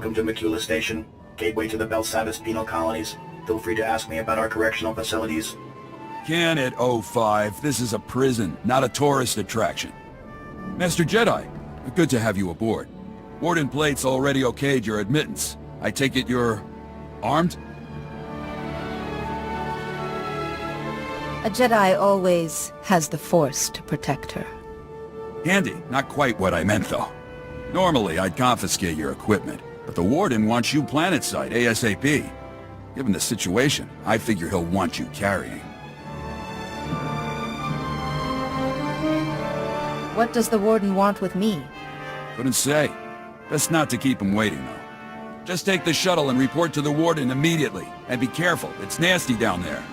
Welcome to Macula Station, gateway to the Belsavis penal colonies. Feel free to ask me about our correctional facilities. Can it, 05? This is a prison, not a tourist attraction. Master Jedi, good to have you aboard. Warden Plate's already okayed your admittance. I take it you're armed? A Jedi always has the Force to protect her. Handy. Not quite what I meant, though. Normally, I'd confiscate your equipment, but the Warden wants you planetside ASAP. Given the situation, I figure he'll want you carrying. What does the Warden want with me? Couldn't say. Best not to keep him waiting, though. Just take the shuttle and report to the Warden immediately. And be careful, it's nasty down there.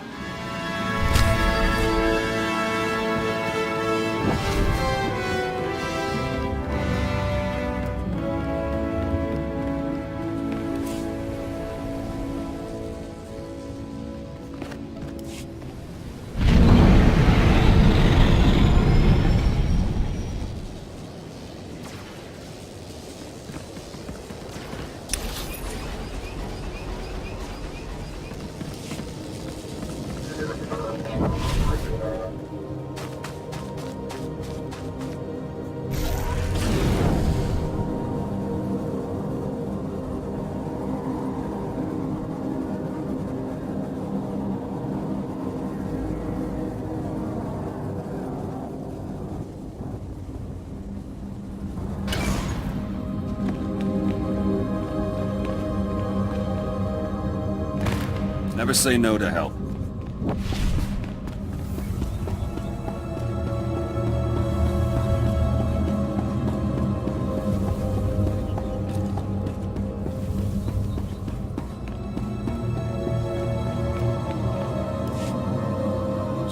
Never say no to help.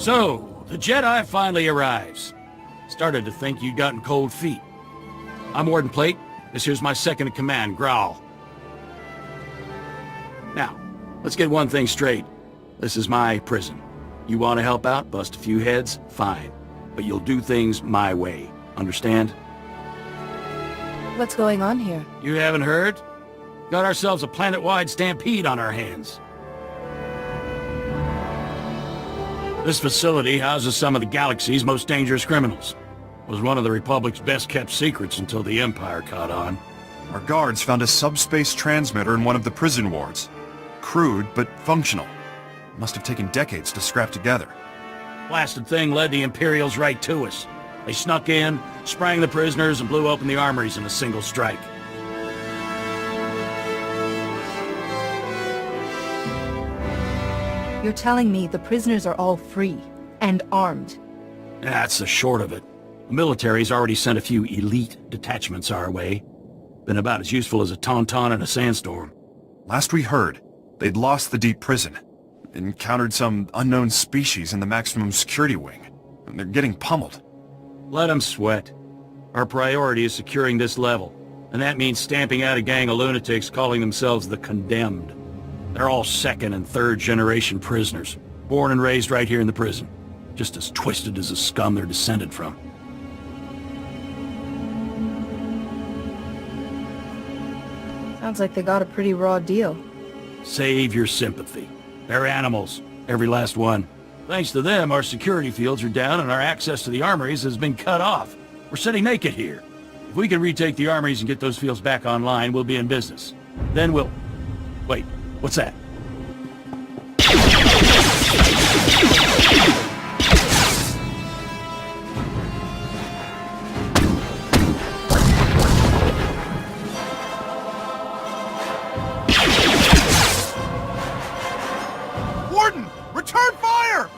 So, the Jedi finally arrives. Started to think you'd gotten cold feet. I'm Warden Plate. This here's my second-in-command, Growl. Now, let's get one thing straight. This is my prison. You want to help out, bust a few heads, fine. But you'll do things my way. Understand? What's going on here? You haven't heard? Got ourselves a planet-wide stampede on our hands. This facility houses some of the galaxy's most dangerous criminals. Was one of the Republic's best-kept secrets until the Empire caught on. Our guards found a subspace transmitter in one of the prison wards. Crude, but functional. Must have taken decades to scrap together. Blasted thing led the Imperials right to us. They snuck in, sprang the prisoners, and blew open the armories in a single strike. You're telling me the prisoners are all free and armed? That's the short of it. The military's already sent a few elite detachments our way. Been about as useful as a tauntaun in a sandstorm. Last we heard, they'd lost the deep prison. Encountered some unknown species in the maximum security wing. And they're getting pummeled. Let them sweat. Our priority is securing this level. And that means stamping out a gang of lunatics calling themselves the Condemned. They're all second and third generation prisoners. Born and raised right here in the prison. Just as twisted as the scum they're descended from. Sounds like they got a pretty raw deal. Save your sympathy. They're animals. Every last one. Thanks to them, our security fields are down and our access to the armories has been cut off. We're sitting naked here. If we can retake the armories and get those fields back online, we'll be in business. Then we'll... Wait, what's that? Warden! Return fire!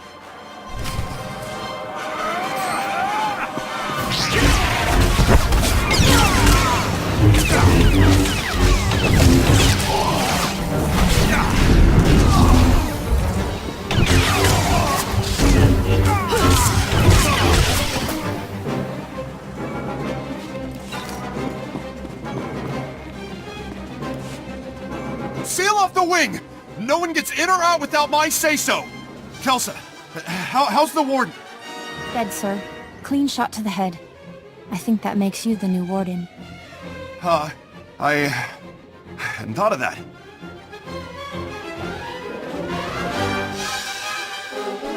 Seal off the wing! No one gets in or out without my say-so! Kelsa, how's the warden? Dead, sir. Clean shot to the head. I think that makes you the new warden. Hadn't thought of that.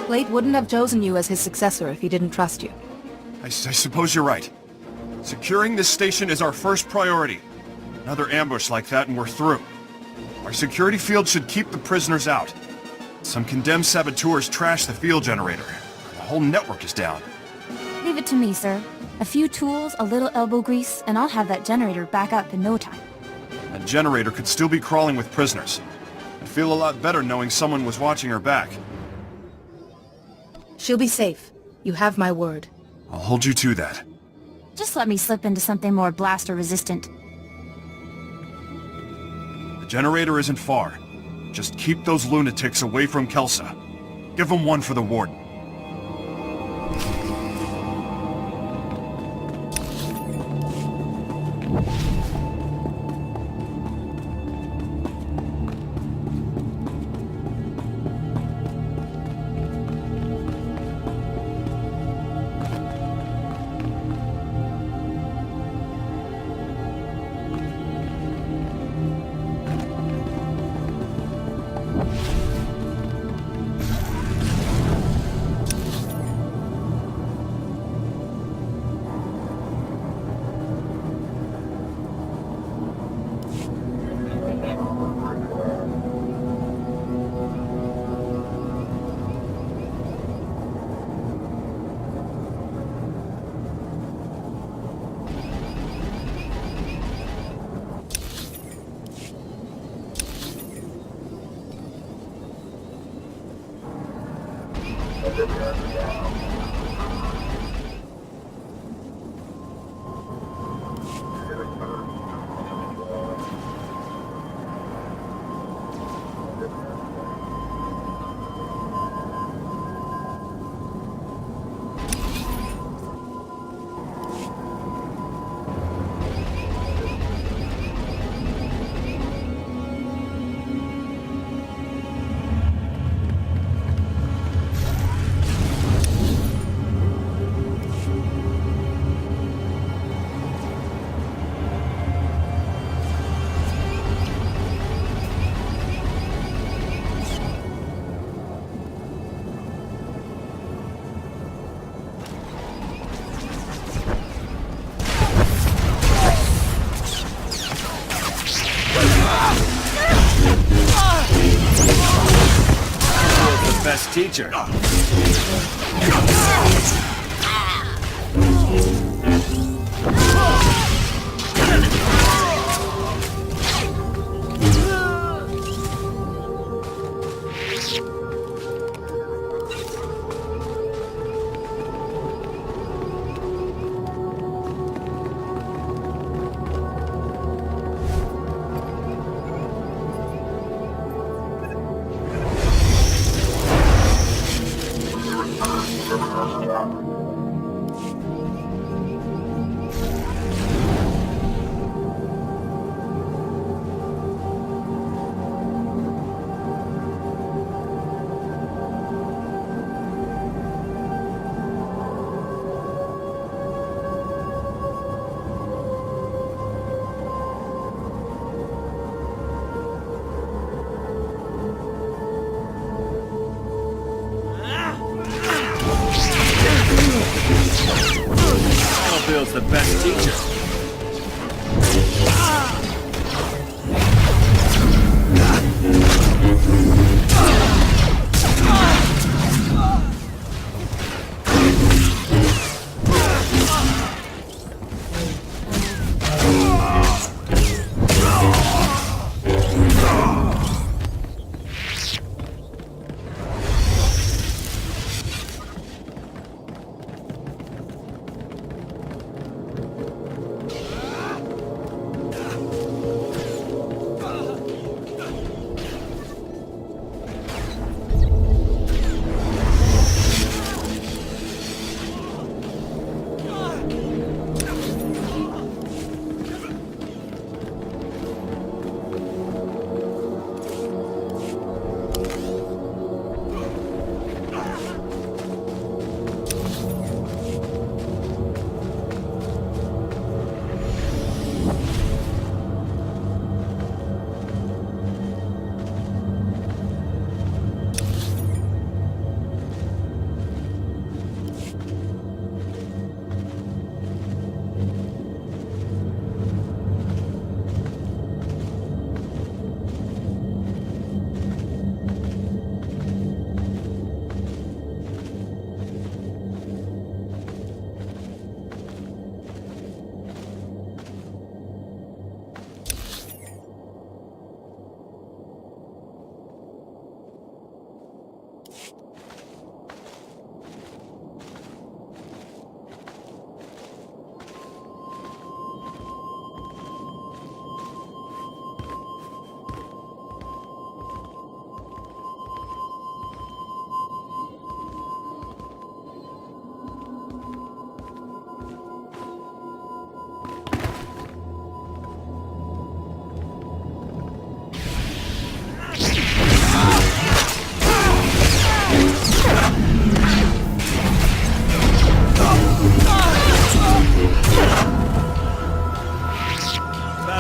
Blade wouldn't have chosen you as his successor if he didn't trust you. I suppose you're right. Securing this station is our first priority. Another ambush like that and we're through. Our security field should keep the prisoners out. Some condemned saboteurs trashed the field generator. The whole network is down. Leave it to me, sir. A few tools, a little elbow grease, and I'll have that generator back up in no time. That generator could still be crawling with prisoners. I'd feel a lot better knowing someone was watching her back. She'll be safe. You have my word. I'll hold you to that. Just let me slip into something more blaster-resistant. The generator isn't far. Just keep those lunatics away from Kelsa. Give them one for the warden. Best teacher. Bill's the best teacher.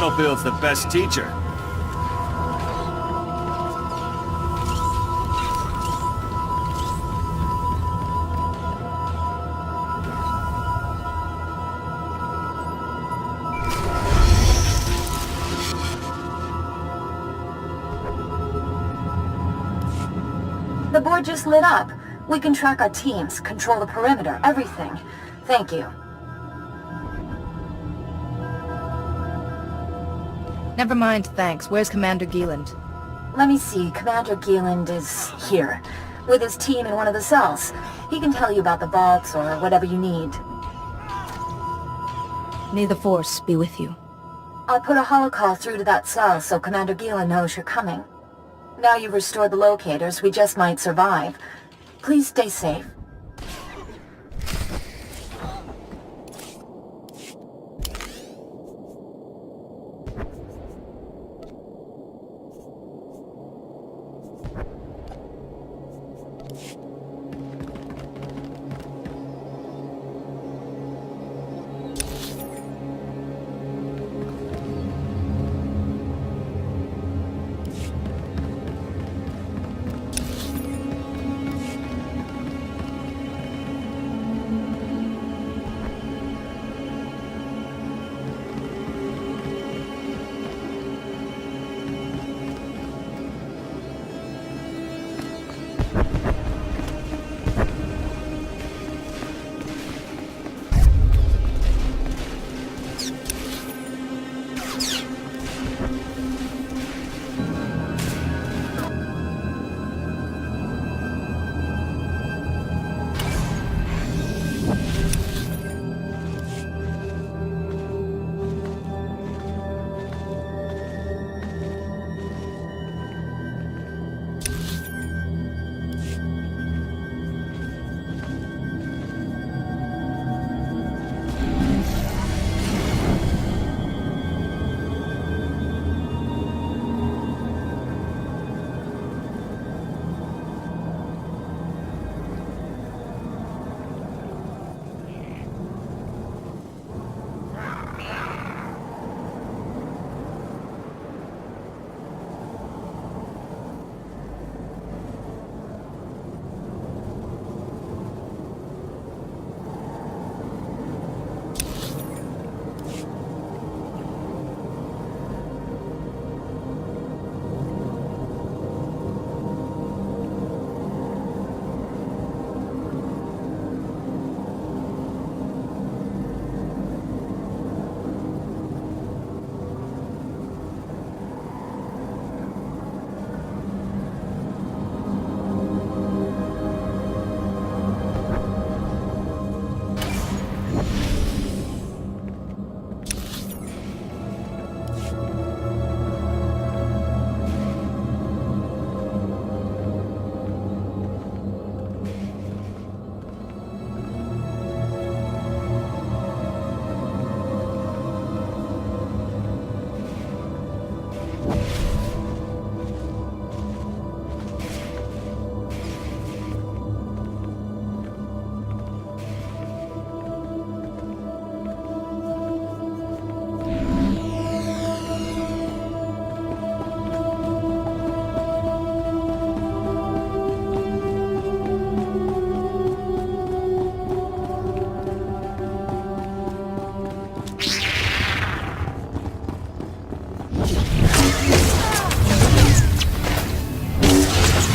Battlefield's the best teacher. The board just lit up. We can track our teams, control the perimeter, everything. Thank you. Never mind, thanks. Where's Commander Gieland? Let me see. Commander Gieland is here, with his team in one of the cells. He can tell you about the vaults or whatever you need. May the Force be with you. I'll put a holocall through to that cell so Commander Gieland knows you're coming. Now you've restored the locators, we just might survive. Please stay safe.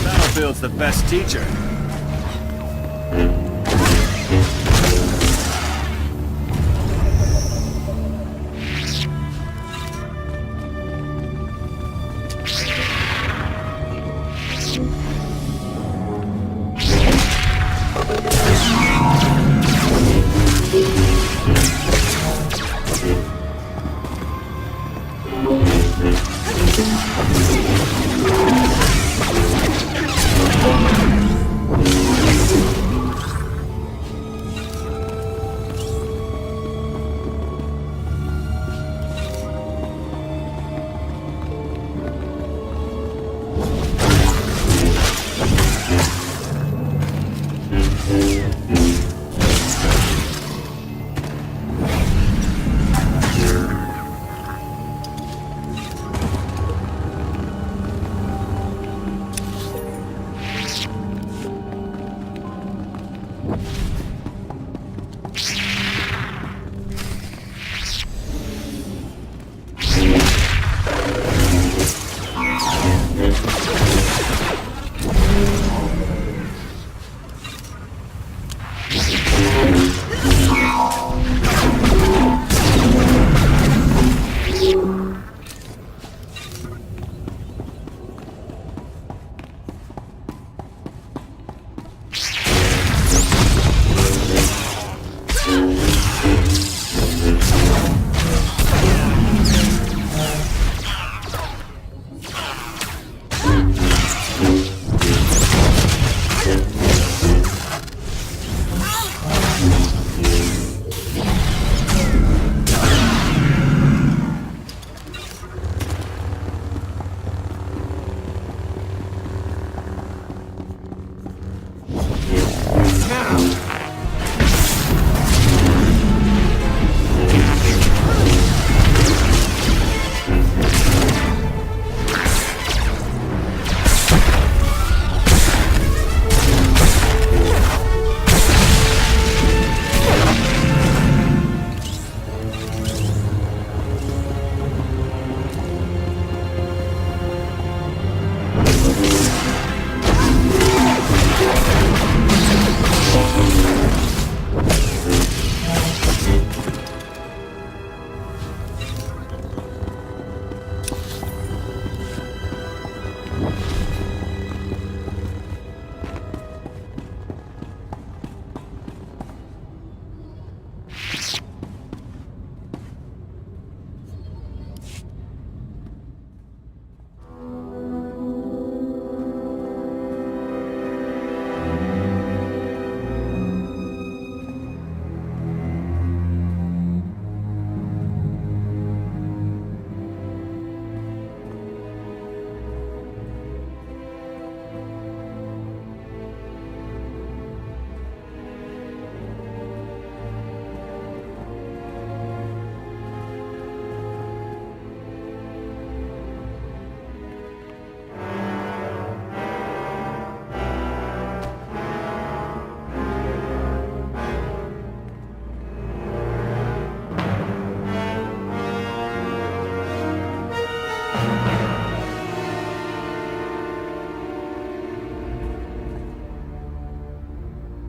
Battlefield's the best teacher.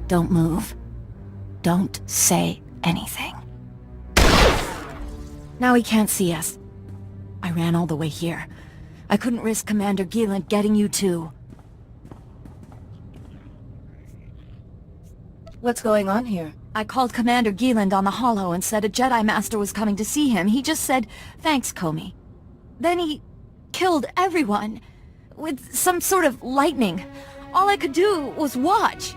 Don't move. Don't say anything. Now he can't see us. I ran all the way here. I couldn't risk Commander Gieland getting you too. What's going on here? I called Commander Gieland on the holo and said a Jedi Master was coming to see him. He just said, "Thanks, Comey." Then he killed everyone with some sort of lightning. All I could do was watch.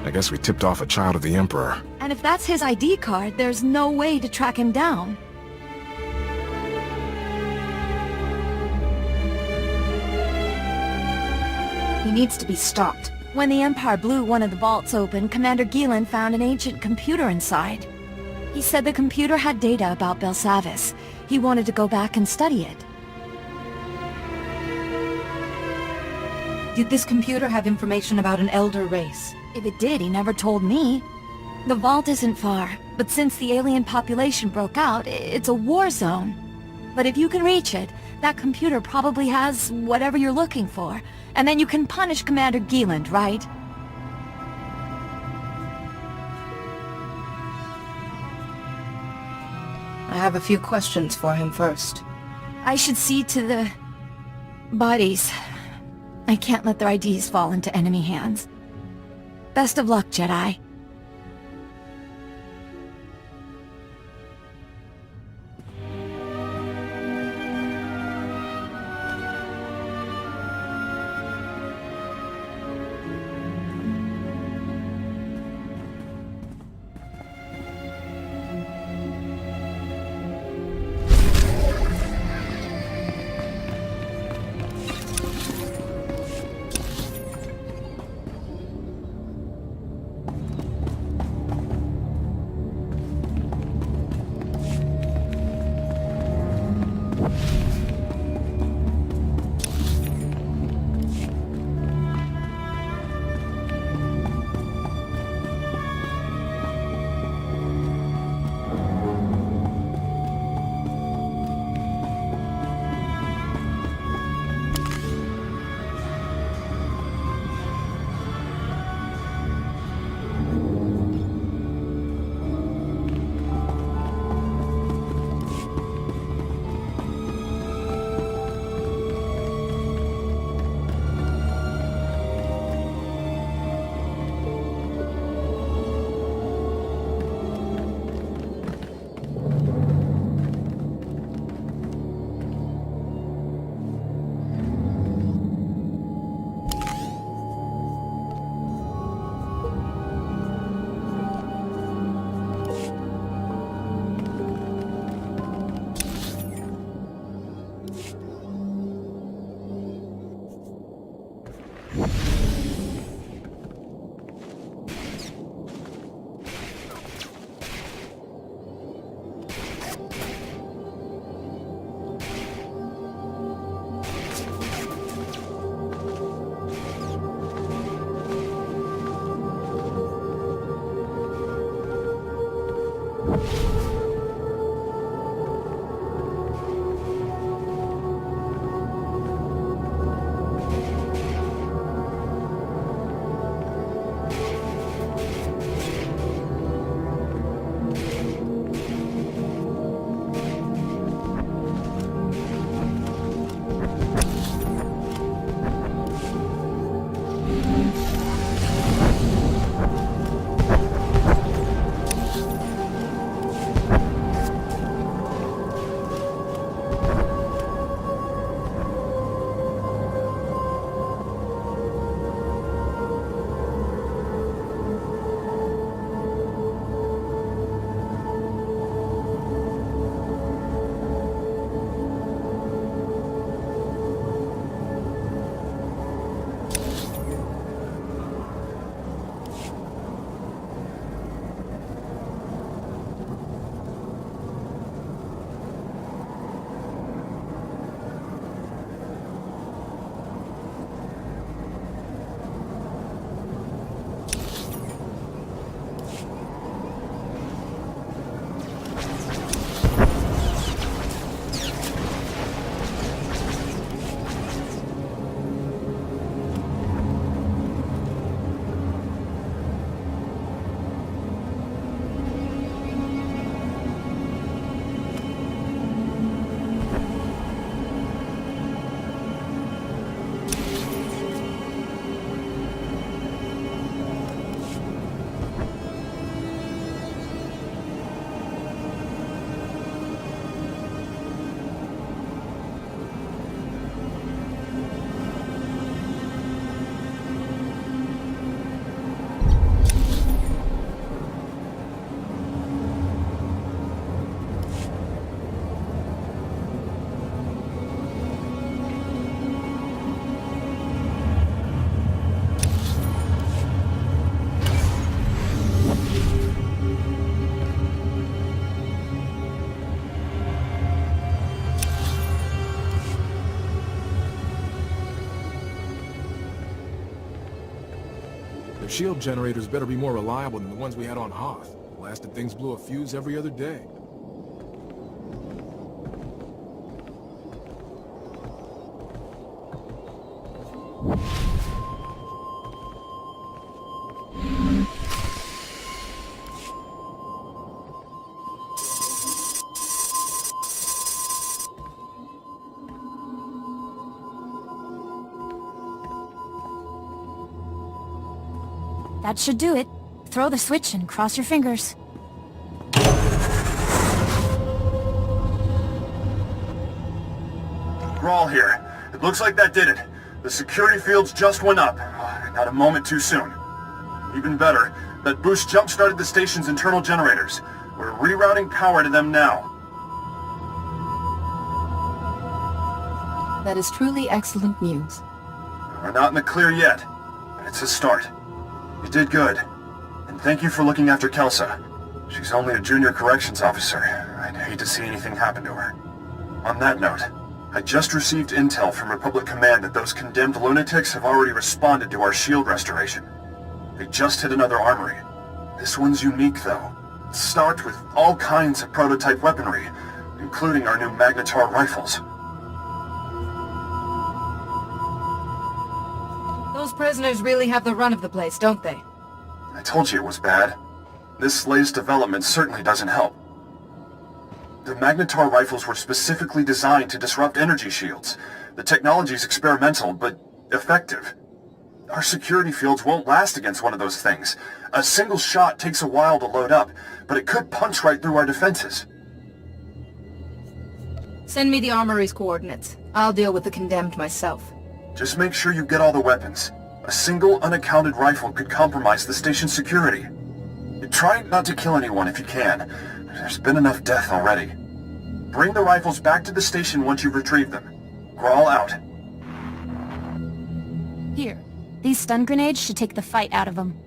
I guess we tipped off a child of the Emperor. And if that's his ID card, there's no way to track him down. He needs to be stopped. When the Empire blew one of the vaults open, Commander Gieland found an ancient computer inside. He said the computer had data about Belsavis. He wanted to go back and study it. Did this computer have information about an elder race? If it did, he never told me. The vault isn't far, but since the alien population broke out, it's a war zone. But if you can reach it, that computer probably has whatever you're looking for, and then you can punish Commander Gieland, right? I have a few questions for him first. I should see to the bodies. I can't let their IDs fall into enemy hands. Best of luck, Jedi. shield generators better be more reliable than the ones we had on Hoth. Blasted things blew a fuse every other day. That should do it. Throw the switch and cross your fingers. Grawl here. It looks like that did it. The security fields just went up. Not a moment too soon. Even better, that boost jump-started the station's internal generators. We're rerouting power to them now. That is truly excellent news. We're not in the clear yet, but it's a start. You did good. And thank you for looking after Kelsa. She's only a junior corrections officer. I'd hate to see anything happen to her. On that note, I just received intel from Republic Command that those condemned lunatics have already responded to our shield restoration. They just hit another armory. This one's unique, though. It's stocked with all kinds of prototype weaponry, including our new Magnetar rifles. Those prisoners really have the run of the place, don't they? I told you it was bad. This latest development certainly doesn't help. The Magnetar rifles were specifically designed to disrupt energy shields. The technology's experimental, but effective. Our security fields won't last against one of those things. A single shot takes a while to load up, but it could punch right through our defenses. Send me the armory's coordinates. I'll deal with the condemned myself. Just make sure you get all the weapons. A single unaccounted rifle could compromise the station's security. Try not to kill anyone if you can. There's been enough death already. Bring the rifles back to the station once you've retrieved them. Grawl out. Here. These stun grenades should take the fight out of them.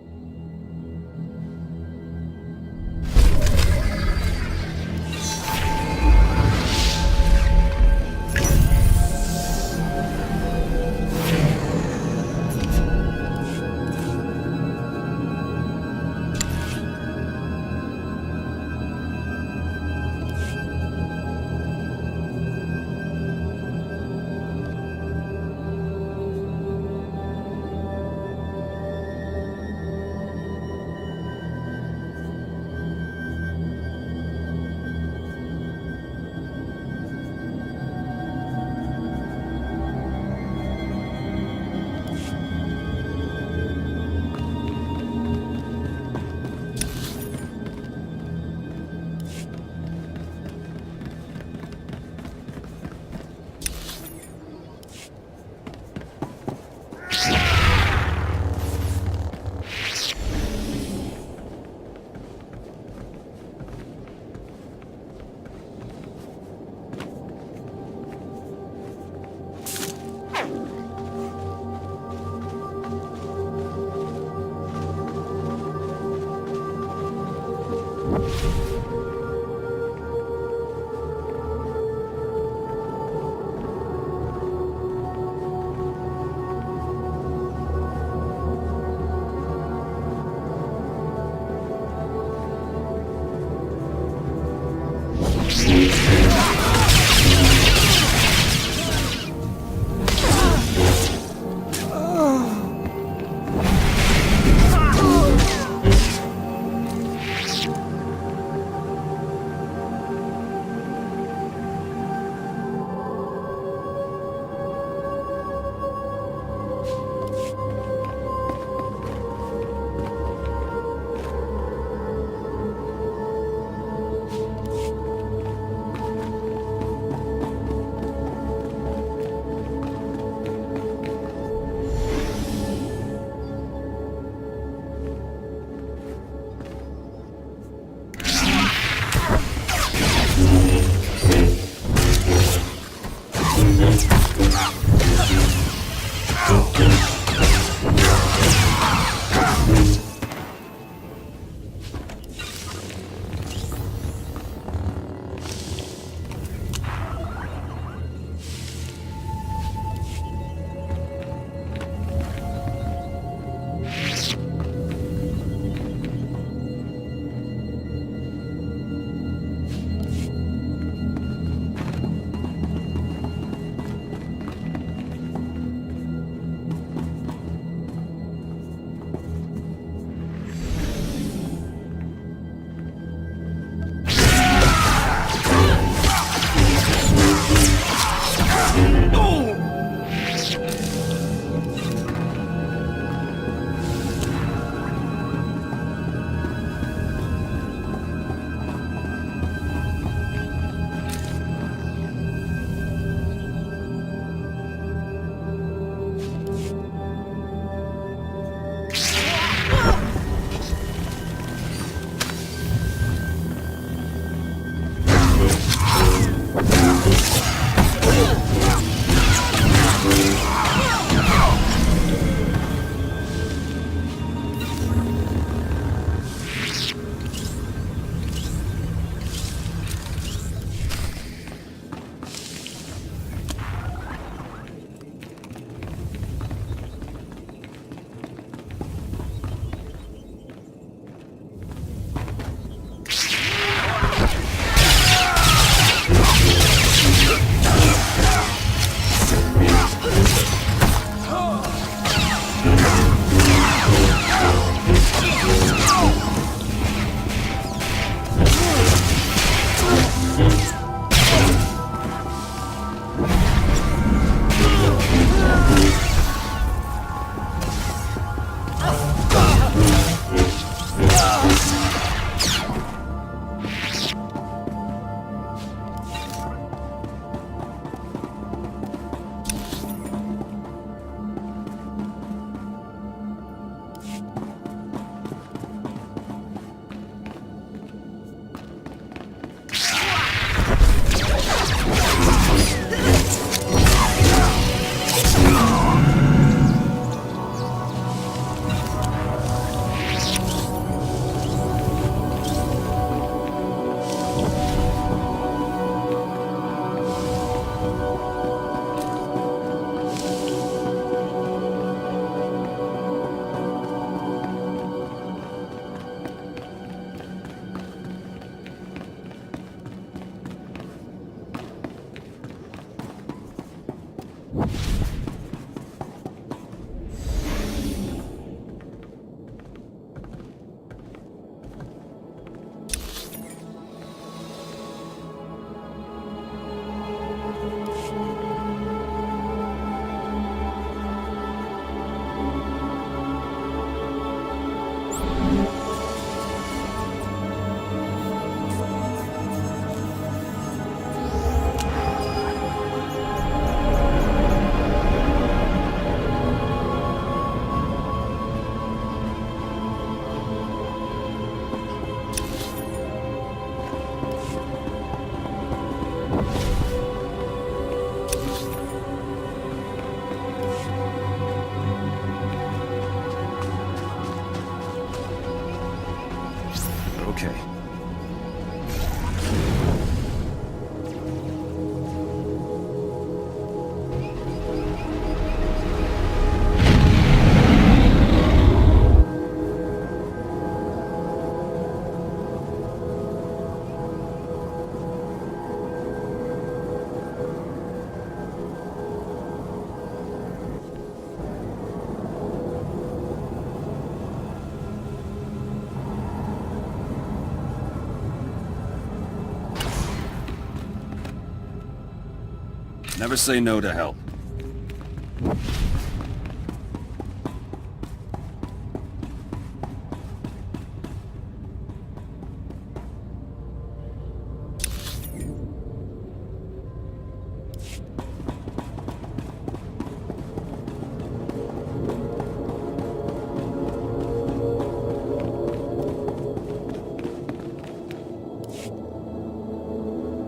Never say no to help.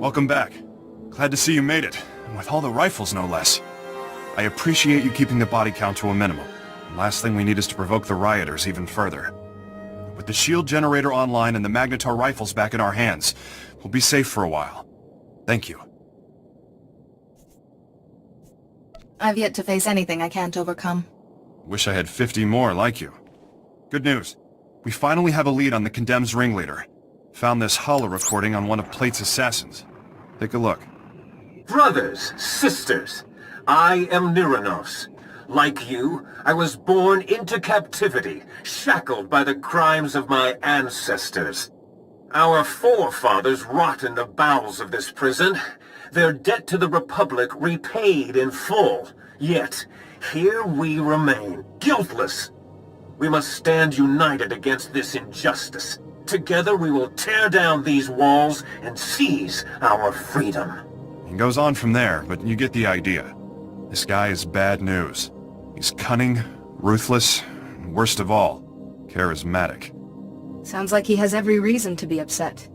Welcome back. Glad to see you made it, and with all the rifles no less. I appreciate you keeping the body count to a minimum. The last thing we need is to provoke the rioters even further. With the shield generator online and the Magnetar rifles back in our hands, we'll be safe for a while. Thank you. I've yet to face anything I can't overcome. Wish I had 50 more like you. Good news. We finally have a lead on the Condemned's ringleader. Found this holo recording on one of Plate's assassins. Take a look. Brothers, sisters, I am Niranos. Like you, I was born into captivity, shackled by the crimes of my ancestors. Our forefathers rot in the bowels of this prison, their debt to the Republic repaid in full. Yet, here we remain, guiltless. We must stand united against this injustice. Together we will tear down these walls and seize our freedom. It goes on from there, but you get the idea. This guy is bad news. He's cunning, ruthless, and worst of all, charismatic. Sounds like he has every reason to be upset.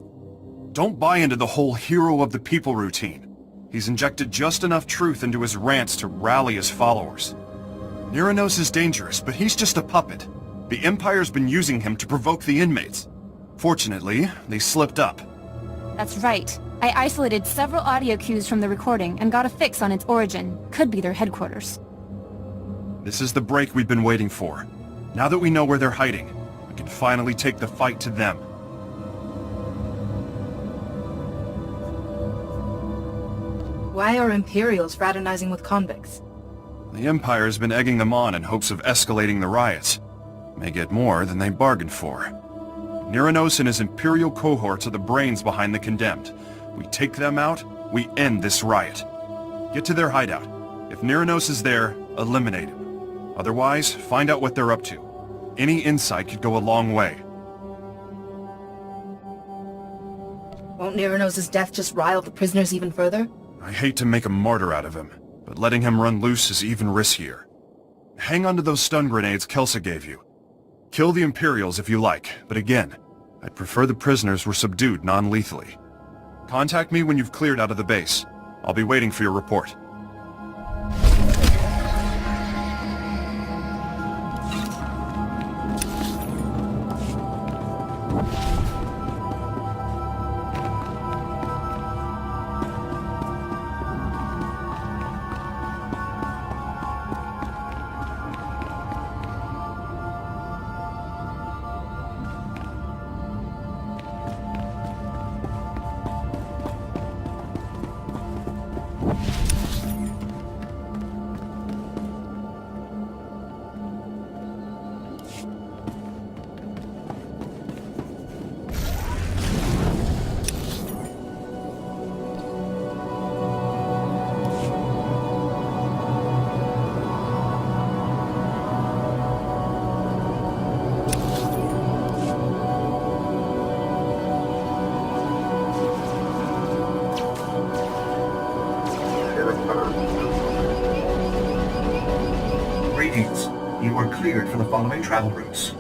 Don't buy into the whole hero of the people routine. He's injected just enough truth into his rants to rally his followers. Niranos is dangerous, but he's just a puppet. The Empire's been using him to provoke the inmates. Fortunately, they slipped up. That's right. I isolated several audio cues from the recording and got a fix on its origin. Could be their headquarters. This is the break we've been waiting for. Now that we know where they're hiding, we can finally take the fight to them. Why are Imperials fraternizing with convicts? The Empire's been egging them on in hopes of escalating the riots. May get more than they bargained for. Niranos and his Imperial cohorts are the brains behind the Condemned. We take them out, we end this riot. Get to their hideout. If Niranos is there, eliminate him. Otherwise, find out what they're up to. Any insight could go a long way. Won't Niranos' death just rile the prisoners even further? I hate to make a martyr out of him, but letting him run loose is even riskier. Hang on to those stun grenades Kelsa gave you. Kill the Imperials if you like, but again, I'd prefer the prisoners were subdued non-lethally. Contact me when you've cleared out of the base. I'll be waiting for your report. Greetings. You are cleared for the following travel routes.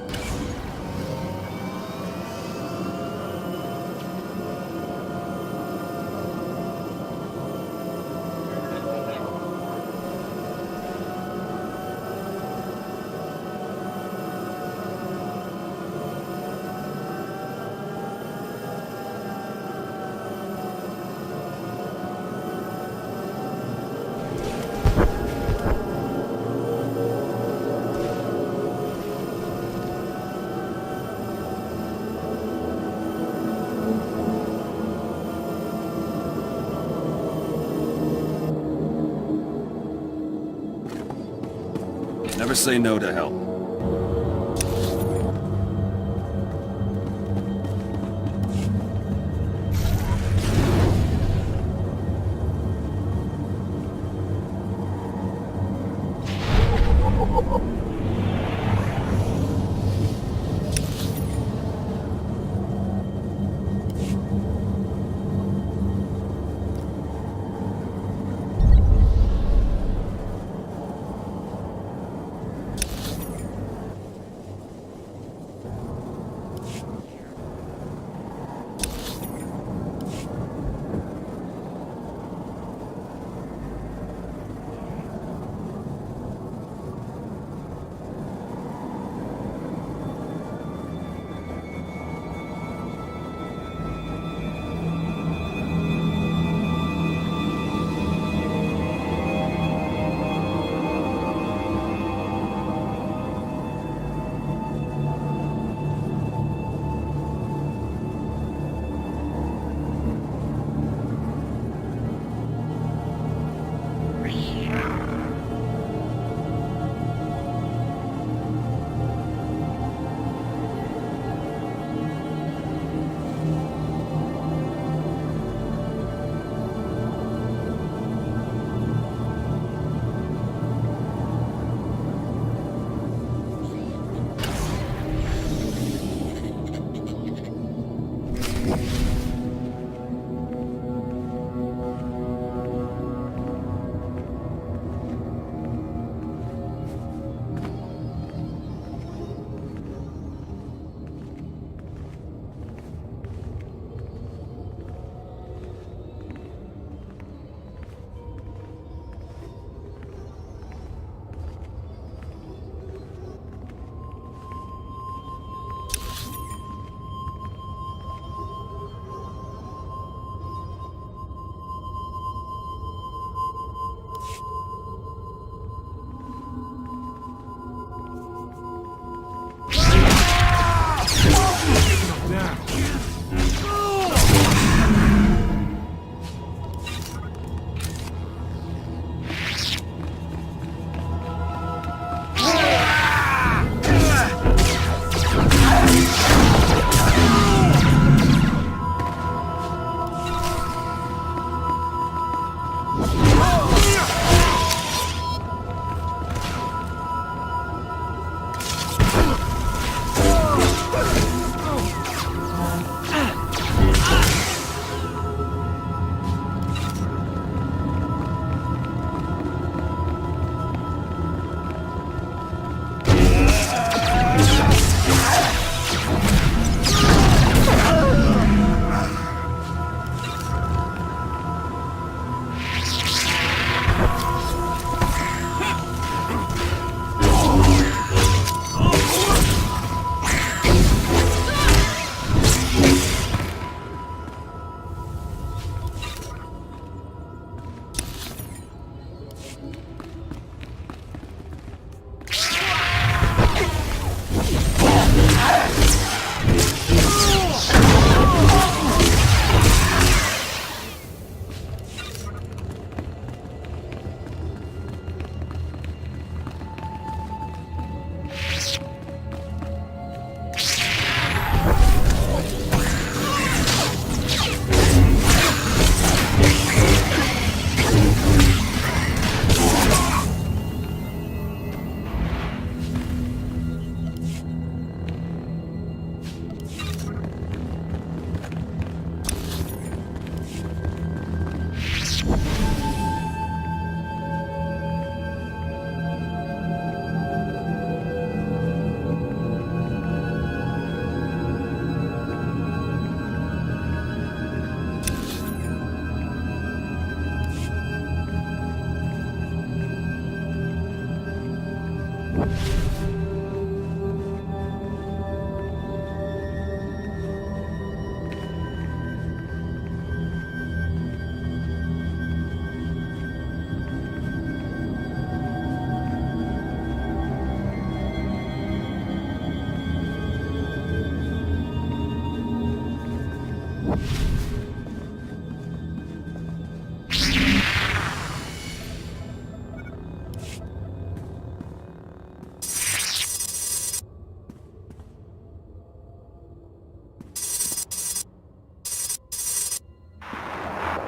Never say no to help.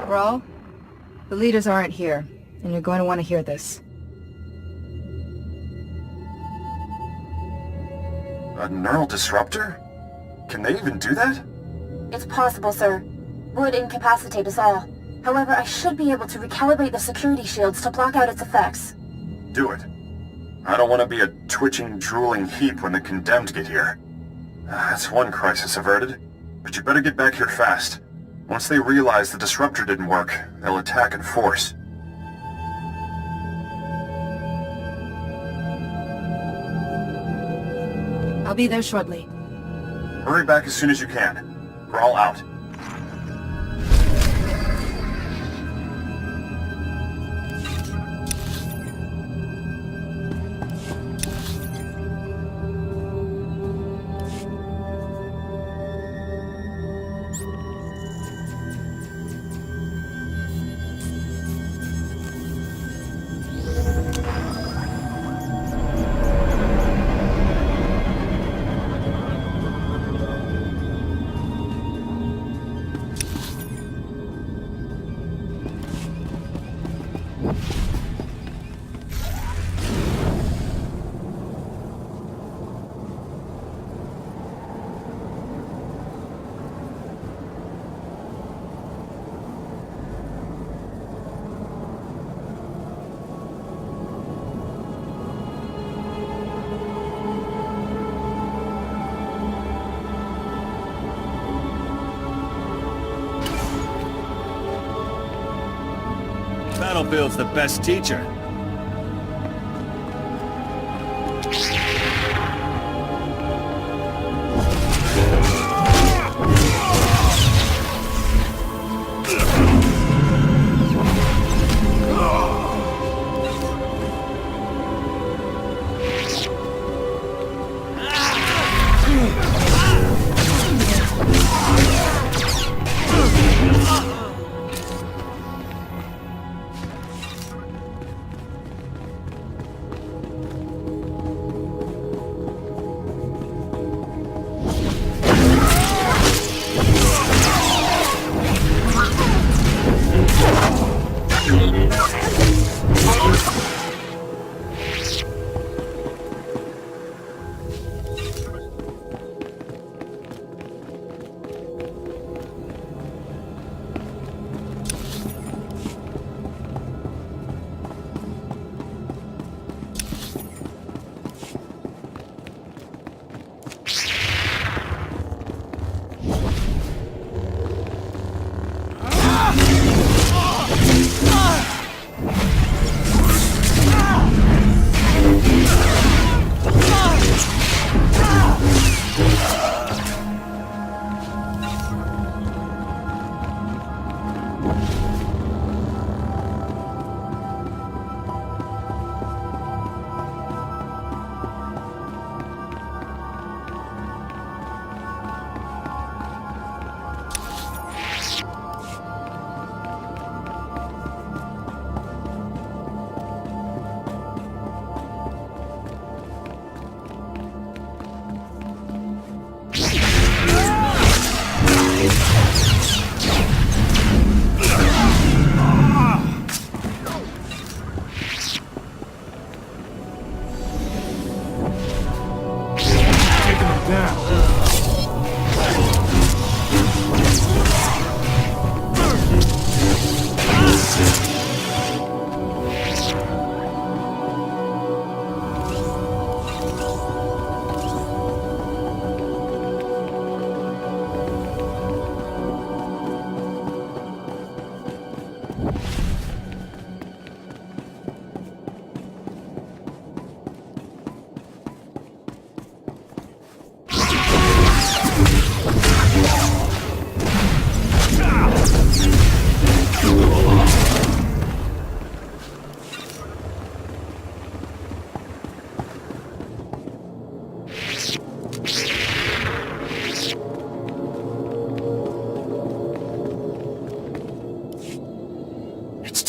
Bro, the leaders aren't here, and you're going to want to hear this. A neural disruptor? Can they even do that? It's possible, sir. Would incapacitate us all. However, I should be able to recalibrate the security shields to block out its effects. Do it. I don't want to be a twitching, drooling heap when the condemned get here. That's one crisis averted. But you better get back here fast. Once they realize the disruptor didn't work, they'll attack in force. I'll be there shortly. Hurry back as soon as you can. We're all out. Battlefield's the best teacher.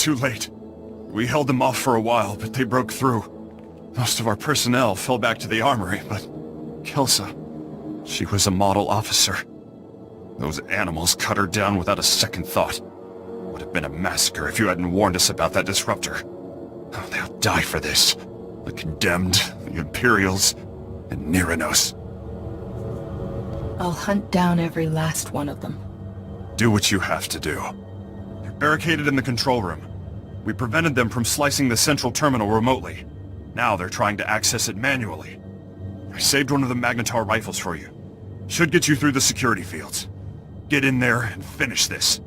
too late. We held them off for a while, but they broke through. Most of our personnel fell back to the armory, but Kelsa, she was a model officer. Those animals cut her down without a second thought. Would have been a massacre if you hadn't warned us about that disruptor. Oh, they'll die for this. The Condemned, the Imperials, and Nyranos. I'll hunt down every last one of them. Do what you have to do. They're barricaded in the control room. We prevented them from slicing the central terminal remotely. Now they're trying to access it manually. I saved one of the Magnetar rifles for you. Should get you through the security fields. Get in there and finish this.